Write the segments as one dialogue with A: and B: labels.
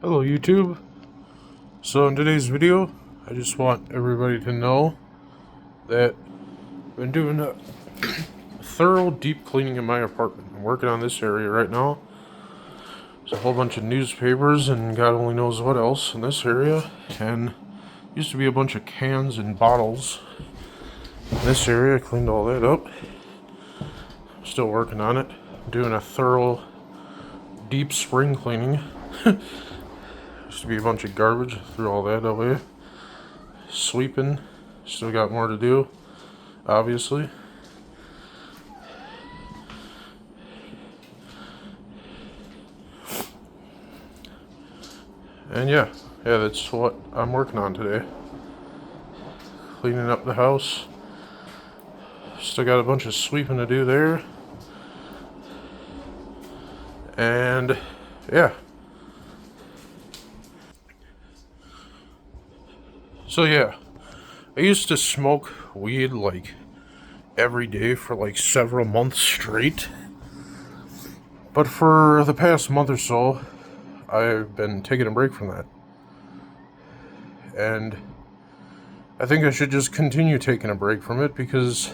A: Hello YouTube. So in today's video, I just want everybody to know that I've been doing a thorough deep cleaning in my apartment. I'm working on this area right now. There's a whole bunch of newspapers and God only knows what else in this area. And used to be a bunch of cans and bottles in this area. I cleaned all that up. I'm still working on it. I'm doing a thorough deep spring cleaning. Used to be a bunch of garbage, threw all that away. Sweeping, still got more to do, obviously. And yeah, that's what I'm working on today. Cleaning up the house. Still got a bunch of sweeping to do there. And yeah. So yeah, I used to smoke weed like every day for like several months straight. But for the past month or so, I've been taking a break from that. And I think I should just continue taking a break from it because,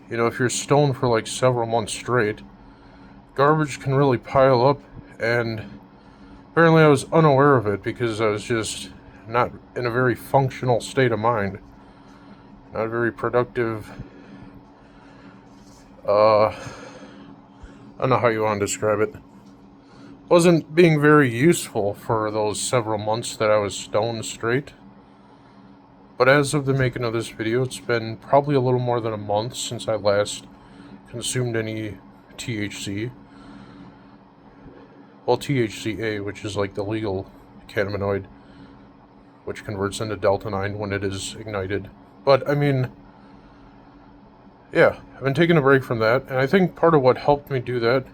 A: if you're stoned for like several months straight, garbage can really pile up, and apparently I was unaware of it because I was just not in a very functional state of mind. Not very productive. I don't know how you want to describe it. Wasn't being very useful for those several months that I was stoned straight. But as of the making of this video, it's been probably a little more than a month since I last consumed any THC. Well, THCA, which is like the legal cannabinoid, which converts into Delta-9 when it is ignited. But, I've been taking a break from that, and I think part of what helped me do that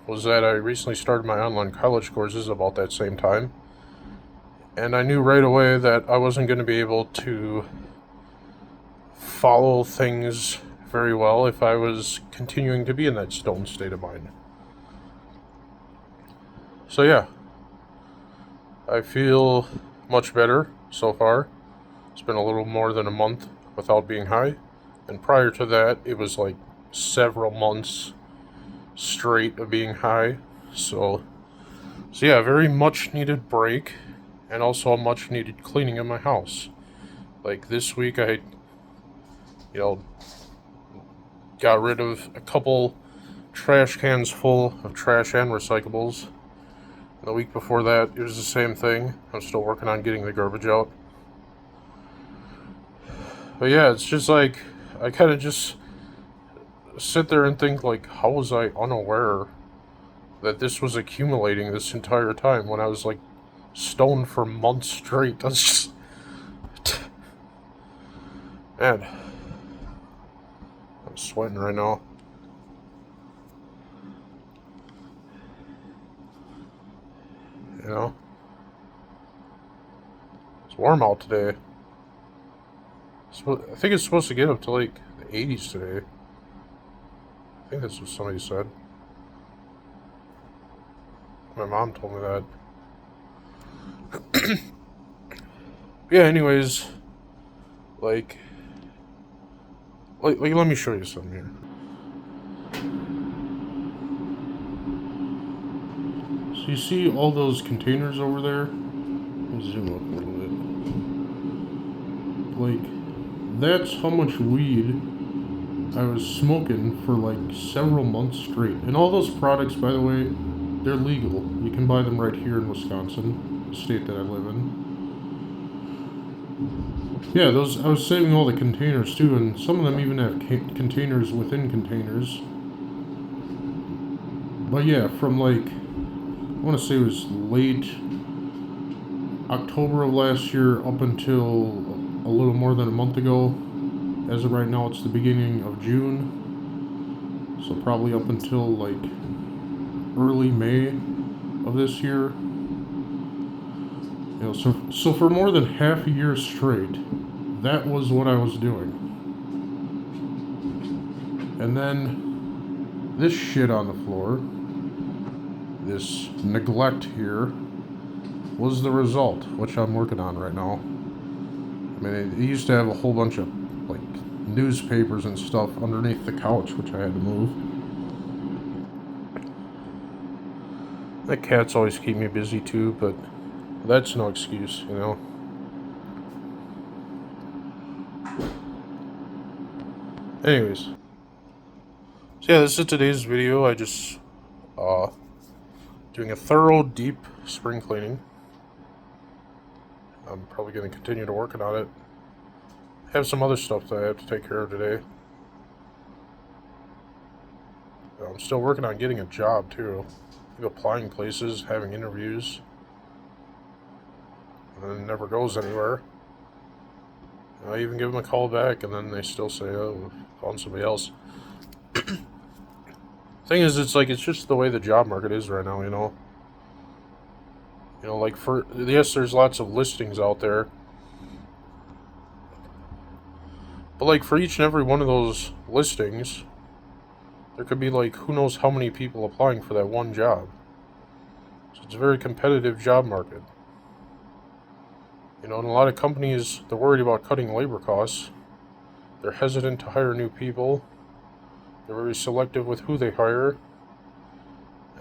A: was that I recently started my online college courses about that same time. And I knew right away that I wasn't going to be able to follow things very well if I was continuing to be in that stoned state of mind. So yeah, I feel much better so far. It's been a little more than a month without being high. And prior to that, it was like several months straight of being high. So yeah, very much needed break, and also a much needed cleaning of my house. Like this week I, got rid of a couple trash cans full of trash and recyclables. And the week before that, it was the same thing. I'm still working on getting the garbage out. But yeah, it's just like, I kind of just sit there and think, like, how was I unaware that this was accumulating this entire time when I was, like, stoned for months straight? That's just... Man. I'm sweating right now. It's warm out today. I think it's supposed to get up to like the 80s today. I think that's what somebody said. My mom told me that. Yeah, anyways, like let me show you something here. So you see all those containers over there? Let me zoom up a little bit. Like, that's how much weed I was smoking for like several months straight. And all those products, by the way, they're legal. You can buy them right here in Wisconsin, the state that I live in. Yeah, I was saving all the containers too, and some of them even have containers within containers. But yeah, from like, I want to say it was late October of last year up until a little more than a month ago. As of right now, it's the beginning of June. So probably up until like early May of this year. So for more than half a year straight, that was what I was doing. And then this shit on the floor. this neglect here was the result, which I'm working on right now. I mean, it used to have a whole bunch of like newspapers and stuff underneath the couch, which I had to move. The cats always keep me busy too, but that's no excuse, you know. Anyways, so yeah, this is today's video. I just doing a thorough deep spring cleaning. I'm probably going to continue to working on it. I have some other stuff that I have to take care of today. I'm still working on getting a job too. Keep applying places, having interviews, and then it never goes anywhere. I even give them a call back, and then they still say, "Oh, we found somebody else." Thing is, it's just the way the job market is right now, you know. You know, like yes, there's lots of listings out there, but like for each and every one of those listings, there could be like who knows how many people applying for that one job. So it's a very competitive job market. You know, and a lot of companies, they're worried about cutting labor costs. They're hesitant to hire new people. They're very selective with who they hire.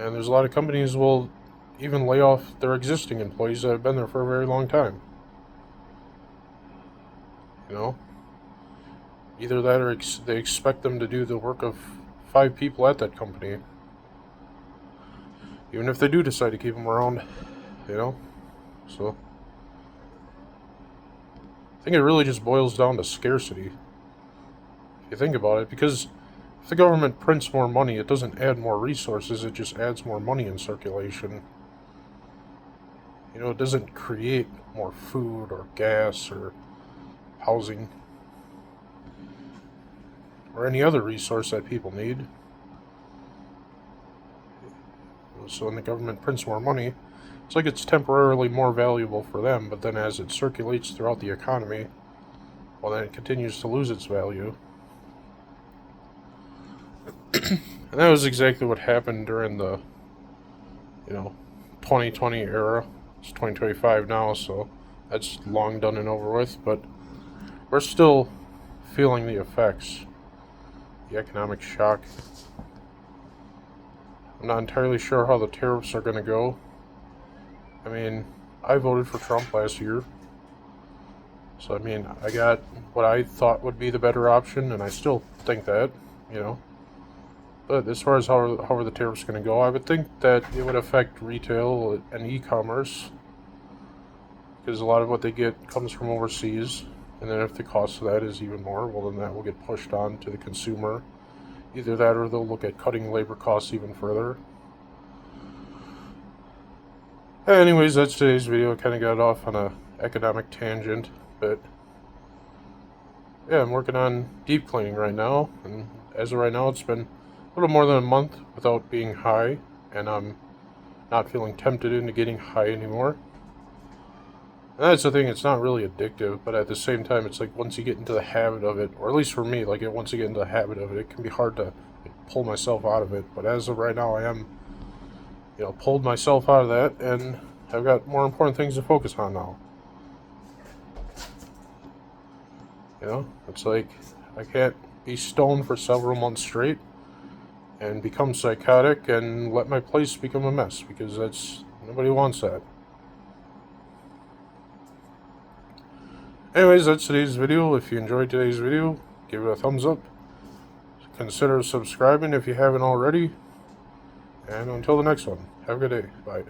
A: And there's a lot of companies will even lay off their existing employees that have been there for a very long time. You know? Either that or they expect them to do the work of 5 people at that company. Even if they do decide to keep them around, you know? So I think it really just boils down to scarcity. If you think about it, because if the government prints more money, it doesn't add more resources, it just adds more money in circulation. You know, it doesn't create more food or gas or housing or any other resource that people need. So when the government prints more money, it's like it's temporarily more valuable for them, but then as it circulates throughout the economy, well, then it continues to lose its value. And that was exactly what happened during the, 2020 era. It's 2025 now, so that's long done and over with, but we're still feeling the effects, the economic shock. I'm not entirely sure how the tariffs are going to go. I mean, I voted for Trump last year. So, I mean, I got what I thought would be the better option, and I still think that, you know. But as far as how are the tariffs going to go, I would think that it would affect retail and e-commerce. Because a lot of what they get comes from overseas. And then if the cost of that is even more, well, then that will get pushed on to the consumer. Either that or they'll look at cutting labor costs even further. Anyways, that's today's video. I kind of got off on a economic tangent, but yeah, I'm working on deep cleaning right now, and as of right now, it's been a little more than a month without being high, and I'm not feeling tempted into getting high anymore. And that's the thing, it's not really addictive, but at the same time, it's like once you get into the habit of it, or at least for me, once you get into the habit of it, it can be hard to pull myself out of it. But as of right now, I am pulled myself out of that, and I've got more important things to focus on now. It's like I can't be stoned for several months straight and become psychotic and let my place become a mess, because nobody wants that. Anyways, that's today's video. If you enjoyed today's video, give it a thumbs up. Consider subscribing if you haven't already. And until the next one, have a good day. Bye.